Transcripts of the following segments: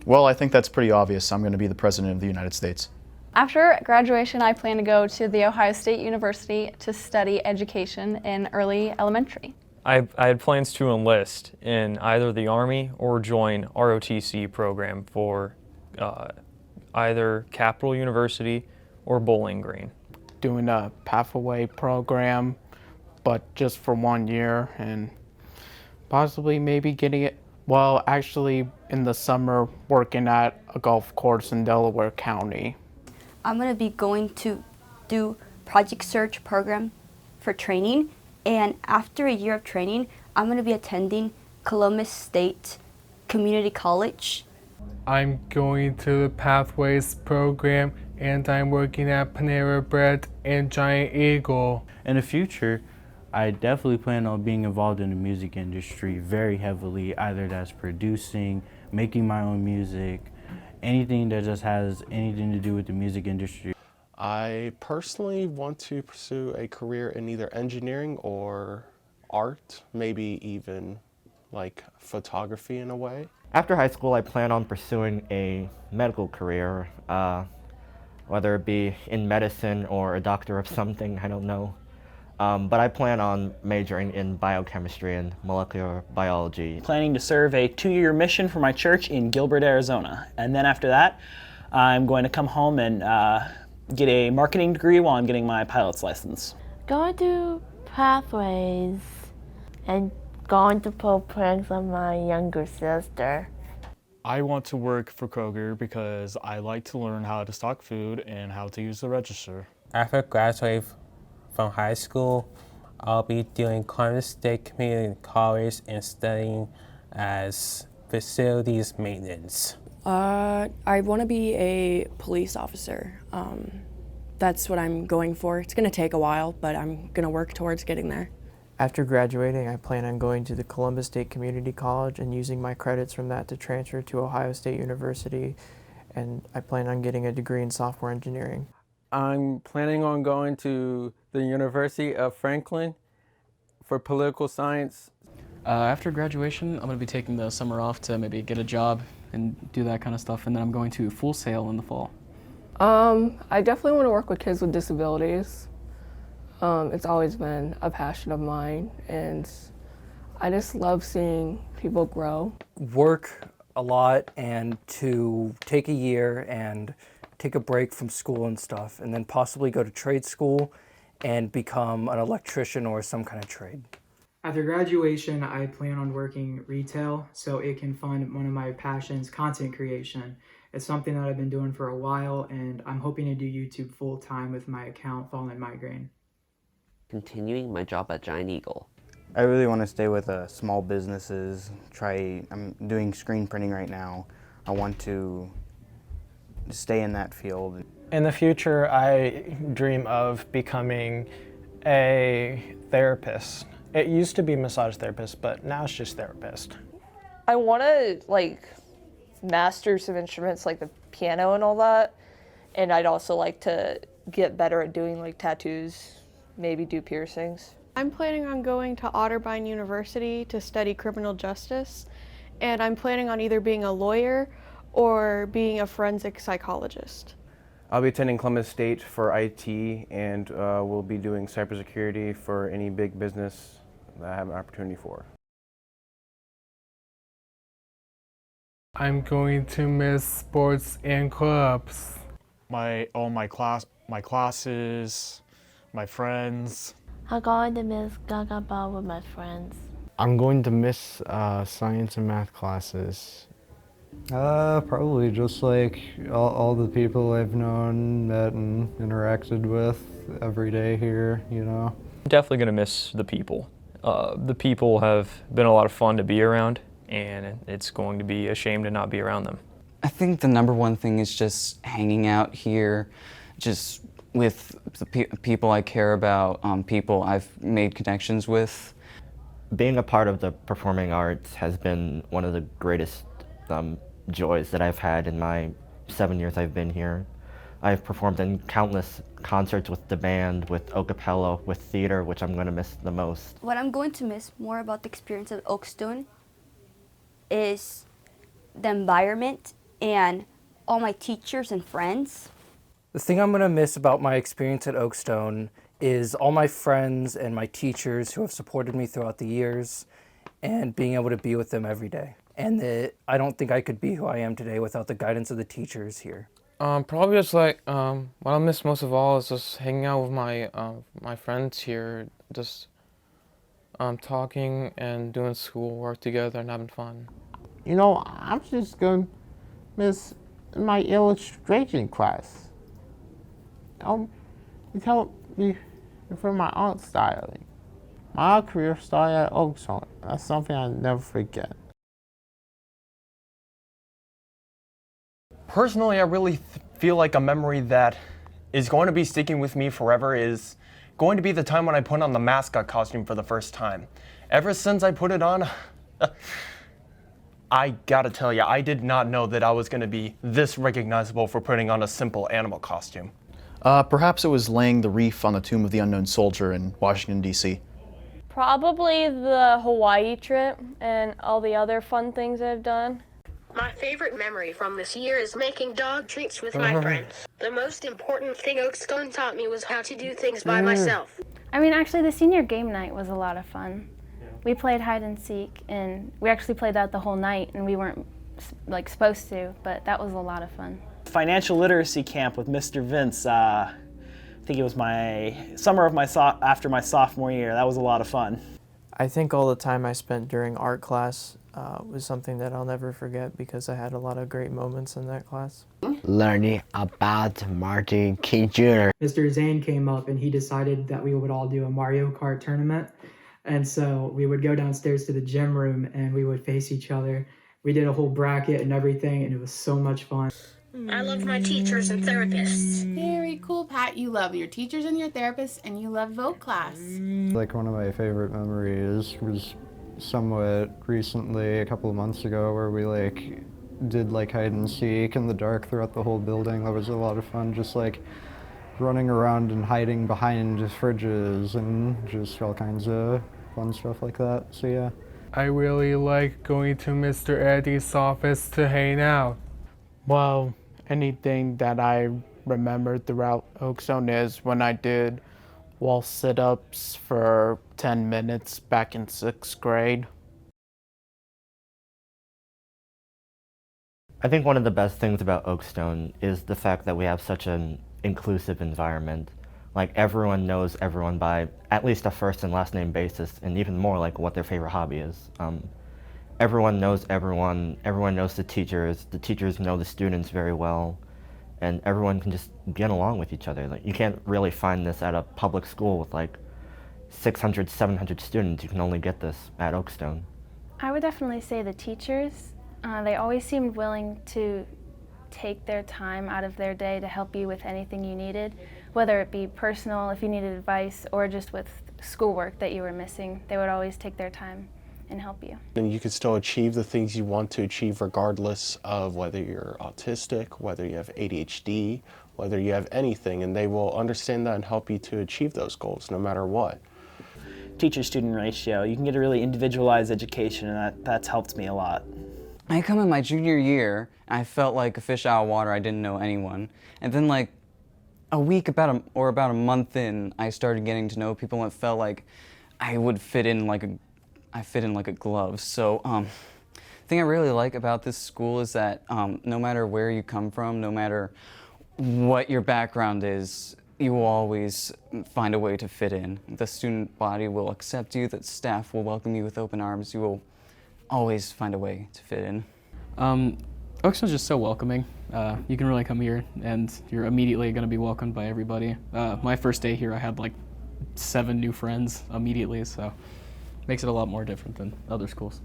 Well, I think that's pretty obvious. I'm going to be the President of the United States. After graduation, I plan to go to The Ohio State University to study education in early elementary. I had plans to enlist in either the Army or join ROTC program for either Capital University or Bowling Green. Doing a Pathway program, but just for 1 year, and possibly maybe getting it, well, actually in the summer working at a golf course in Delaware County. I'm going to be going to do Project Search program for training, and after a year of training, I'm going to be attending Columbus State Community College. I'm going to the Pathways program, and I'm working at Panera Bread and Giant Eagle. In the future, I definitely plan on being involved in the music industry very heavily, either that's producing, making my own music, anything that just has anything to do with the music industry. I personally want to pursue a career in either engineering or art, maybe even like photography in a way. After high school, I plan on pursuing a medical career, whether it be in medicine or a doctor of something, I don't know. But I plan on majoring in biochemistry and molecular biology. Planning to serve a 2-year mission for my church in Gilbert, Arizona. And then after that, I'm going to come home and get a marketing degree while I'm getting my pilot's license. Going to Pathways and going to pull pranks on my younger sister. I want to work for Kroger because I like to learn how to stock food and how to use the register. After graduating from high school, I'll be doing Columbus State Community College and studying as facilities maintenance. I want to be a police officer. That's what I'm going for. It's going to take a while, but I'm going to work towards getting there. After graduating, I plan on going to the Columbus State Community College and using my credits from that to transfer to Ohio State University, and I plan on getting a degree in software engineering. I'm planning on going to the University of Franklin for political science. After graduation, I'm going to be taking the summer off to maybe get a job and do that kind of stuff, and then I'm going to Full Sail in the fall. I definitely want to work with kids with disabilities. It's always been a passion of mine, and I just love seeing people grow. Work a lot and to take a year and take a break from school and stuff, and then possibly go to trade school and become an electrician or some kind of trade. After graduation, I plan on working retail so it can fund one of my passions, content creation. It's something that I've been doing for a while, and I'm hoping to do YouTube full-time with my account Fallen Migraine. Continuing my job at Giant Eagle. I really want to stay with small businesses. I'm doing screen printing right now. I want to stay in that field. In the future, I dream of becoming a therapist. It used to be massage therapist, but now it's just therapist. I want to master some instruments like the piano and all that, and I'd also like to get better at doing tattoos, maybe do piercings. I'm planning on going to Otterbein University to study criminal justice, and I'm planning on either being a lawyer or being a forensic psychologist. I'll be attending Columbus State for IT, and we'll be doing cybersecurity for any big business that I have an opportunity for. I'm going to miss sports and clubs. My classes, my friends. I'm going to miss Gaga Ball with my friends. I'm going to miss science and math classes. Probably just all the people I've known, met, and interacted with every day here, I'm definitely going to miss the people. The people have been a lot of fun to be around, and it's going to be a shame to not be around them. I think the number one thing is just hanging out here, just with the people I care about, people I've made connections with. Being a part of the performing arts has been one of the greatest joys that I've had in my 7 years I've been here. I've performed in countless concerts with the band, with a cappella, with theater, which I'm going to miss the most. What I'm going to miss more about the experience at Oakstone is the environment and all my teachers and friends. The thing I'm going to miss about my experience at Oakstone is all my friends and my teachers who have supported me throughout the years and being able to be with them every day. And I don't think I could be who I am today without the guidance of the teachers here. Probably just like what I miss most of all is just hanging out with my friends here, just talking and doing schoolwork together and having fun. You know, I'm just gonna miss my illustration class. It helped me for my art styling. My art career started at Oakstone. That's something I'll never forget. Personally, I really feel like a memory that is going to be sticking with me forever is going to be the time when I put on the mascot costume for the first time. Ever since I put it on, I gotta tell you, I did not know that I was going to be this recognizable for putting on a simple animal costume. Perhaps it was laying the wreath on the tomb of the unknown soldier in Washington, D.C. Probably the Hawaii trip and all the other fun things I've done. My favorite memory from this year is making dog treats with my friends. The most important thing Oakstone taught me was how to do things by myself. I mean, actually, the senior game night was a lot of fun. We played hide and seek, and we actually played that the whole night, and we weren't like supposed to, but that was a lot of fun. Financial literacy camp with Mr. Vince. I think it was my summer of after my sophomore year. That was a lot of fun. I think all the time I spent during art class was something that I'll never forget because I had a lot of great moments in that class. Learning about Martin King Jr. Mr. Zane came up and he decided that we would all do a Mario Kart tournament. And so we would go downstairs to the gym room and we would face each other. We did a whole bracket and everything, and it was so much fun. I love my teachers and therapists. Very cool, Pat. You love your teachers and your therapists, and you love voc class. Like one of my favorite memories was somewhat recently, a couple of months ago, where we did hide and seek in the dark throughout the whole building. That was a lot of fun, just running around and hiding behind fridges and just all kinds of fun stuff like that. So yeah. I really like going to Mr. Eddie's office to hang out. Well, anything that I remember throughout Oakstone is when I did wall sit-ups for 10 minutes back in 6th grade. I think one of the best things about Oakstone is the fact that we have such an inclusive environment. Everyone knows everyone by at least a first and last name basis, and even more what their favorite hobby is. Everyone knows everyone knows the teachers know the students very well, and everyone can just get along with each other. You can't really find this at a public school with 600, 700 students. You can only get this at Oakstone. I would definitely say the teachers. They always seemed willing to take their time out of their day to help you with anything you needed, whether it be personal, if you needed advice, or just with schoolwork that you were missing. They would always take their time and help you. And you can still achieve the things you want to achieve regardless of whether you're autistic, whether you have ADHD, whether you have anything, and they will understand that and help you to achieve those goals no matter what. Teacher-student ratio. You can get a really individualized education, and that's helped me a lot. I come in my junior year, and I felt like a fish out of water. I didn't know anyone. And then a week about a month in, I started getting to know people, and it felt like I would fit in like a glove. So the thing I really like about this school is that no matter where you come from, no matter what your background is, you will always find a way to fit in. The student body will accept you, the staff will welcome you with open arms. You will always find a way to fit in. Oakstone's just so welcoming. You can really come here and you're immediately going to be welcomed by everybody. My first day here I had 7 new friends immediately, so makes it a lot more different than other schools.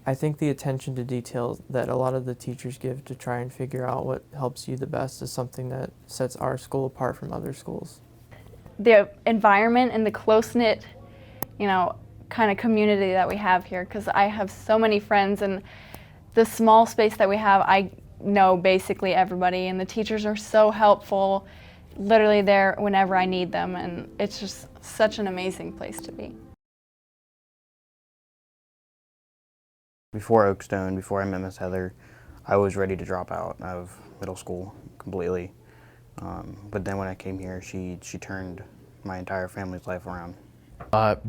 I think the attention to detail that a lot of the teachers give to try and figure out what helps you the best is something that sets our school apart from other schools. The environment and the close-knit, kind of community that we have here, because I have so many friends, and the small space that we have, I know basically everybody, and the teachers are so helpful, literally there whenever I need them, and it's just such an amazing place to be. Before Oakstone, before I met Miss Heather, I was ready to drop out of middle school completely. But then when I came here, she turned my entire family's life around.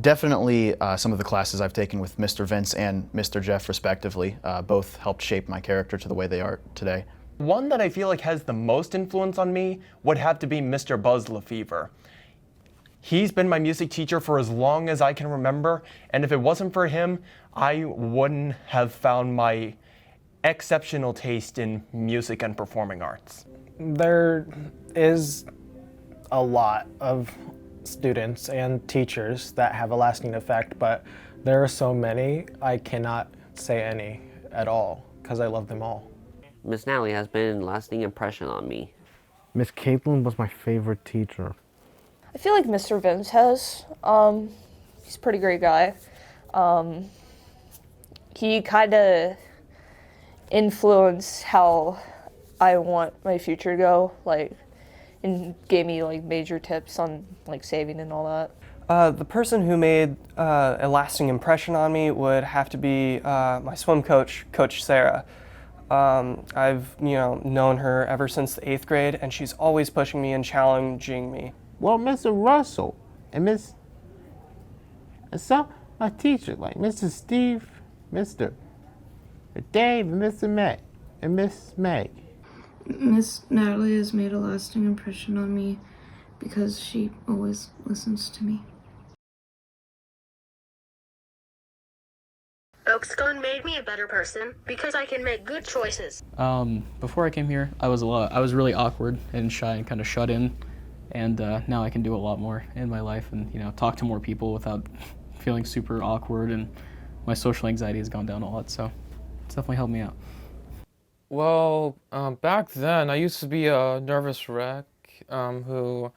Definitely some of the classes I've taken with Mr. Vince and Mr. Jeff respectively both helped shape my character to the way they are today. One that I feel like has the most influence on me would have to be Mr. Buzz Lefevre. He's been my music teacher for as long as I can remember, and if it wasn't for him, I wouldn't have found my exceptional taste in music and performing arts. There is a lot of students and teachers that have a lasting effect, but there are so many, I cannot say any at all, because I love them all. Miss Natalie has been a lasting impression on me. Miss Caitlin was my favorite teacher. I feel like Mr. Vince has. He's a pretty great guy. He kind of influenced how I want my future to go, like, and gave me like major tips on like saving and all that. The person who made a lasting impression on me would have to be my swim coach, Coach Sarah. I've known her ever since the 8th grade, and she's always pushing me and challenging me. Well, Mr. Russell and some my teacher, like Mr. Steve, Mr. Dave, and Mr. Matt, and Miss Meg. Miss Natalie has made a lasting impression on me because she always listens to me. Oakstone made me a better person because I can make good choices. Before I came here, I was really awkward and shy and kind of shut in, and now I can do a lot more in my life and talk to more people without feeling super awkward, and my social anxiety has gone down a lot, so it's definitely helped me out. Well, back then I used to be a nervous wreck who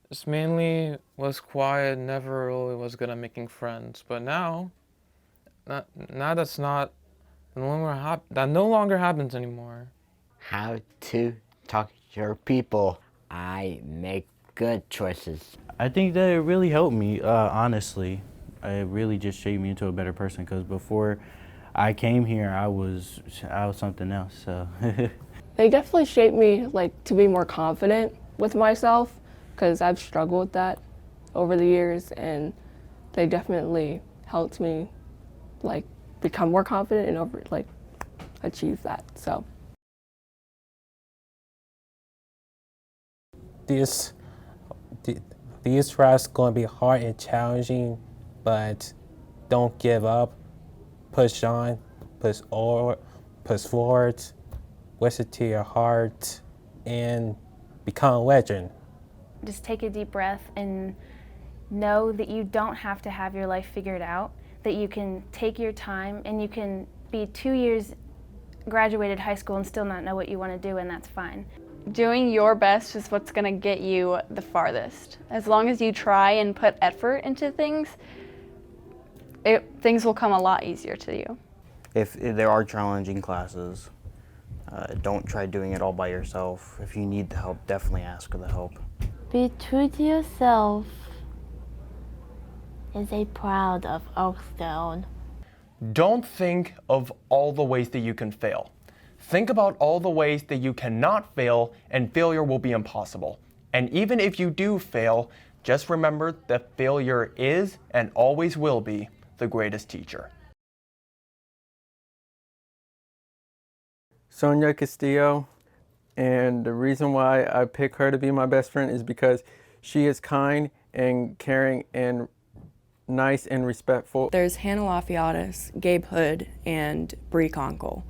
just mainly was quiet, never really was good at making friends. But now that no longer happens anymore. How to talk to your people. I make good choices. I think that it really helped me, honestly. It really just shaped me into a better person, because before I came here, I was something else, so. They definitely shaped me to be more confident with myself, because I've struggled with that over the years, and they definitely helped me become more confident and achieve that, so. These routes going to be hard and challenging, but don't give up. Push on, push forward, listen to your heart, and become a legend. Just take a deep breath and know that you don't have to have your life figured out, that you can take your time and you can be 2 years graduated high school and still not know what you want to do, and that's fine. Doing your best is what's going to get you the farthest. As long as you try and put effort into things, things will come a lot easier to you. If there are challenging classes, don't try doing it all by yourself. If you need the help, definitely ask for the help. Be true to yourself. And say proud of Oakstone. Don't think of all the ways that you can fail. Think about all the ways that you cannot fail, and failure will be impossible. And even if you do fail, just remember that failure is and always will be the greatest teacher. Sonia Castillo, and the reason why I pick her to be my best friend is because she is kind and caring and nice and respectful. There's Hannah Lafiatis, Gabe Hood, and Bree Conkle.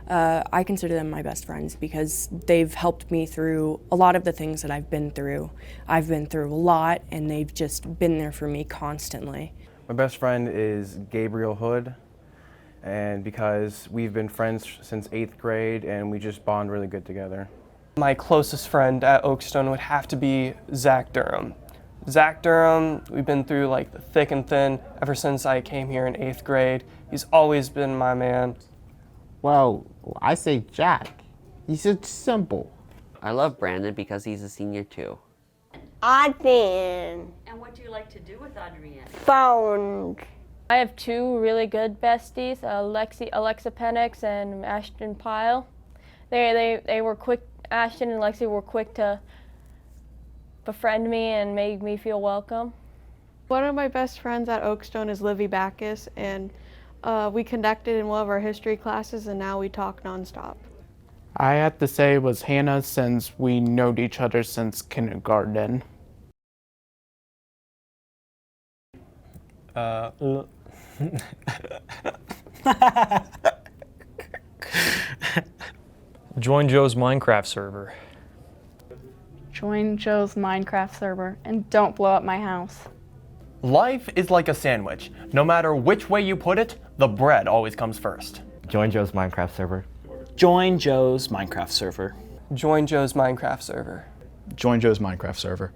I consider them my best friends because they've helped me through a lot of the things that I've been through. I've been through a lot, and they've just been there for me constantly. My best friend is Gabriel Hood, and because we've been friends since 8th grade and we just bond really good together. My closest friend at Oakstone would have to be Zach Durham. Zach Durham, we've been through the thick and thin ever since I came here in 8th grade. He's always been my man. Well, I say Jack. He's just simple. I love Brandon because he's a senior too. Adrian. And what do you like to do with Adrian? Phone. I have two really good besties, Alexa Penix and Ashton Pyle. They were quick. Ashton and Lexi were quick to befriend me and make me feel welcome. One of my best friends at Oakstone is Livy Backus, and we connected in one of our history classes, and now we talk nonstop. I have to say it was Hannah, since we know each other since kindergarten. Join Joe's Minecraft server. Join Joe's Minecraft server and don't blow up my house. Life is like a sandwich. No matter which way you put it, the bread always comes first. Join Joe's Minecraft server. Join Joe's Minecraft server. Join Joe's Minecraft server. Join Joe's Minecraft server.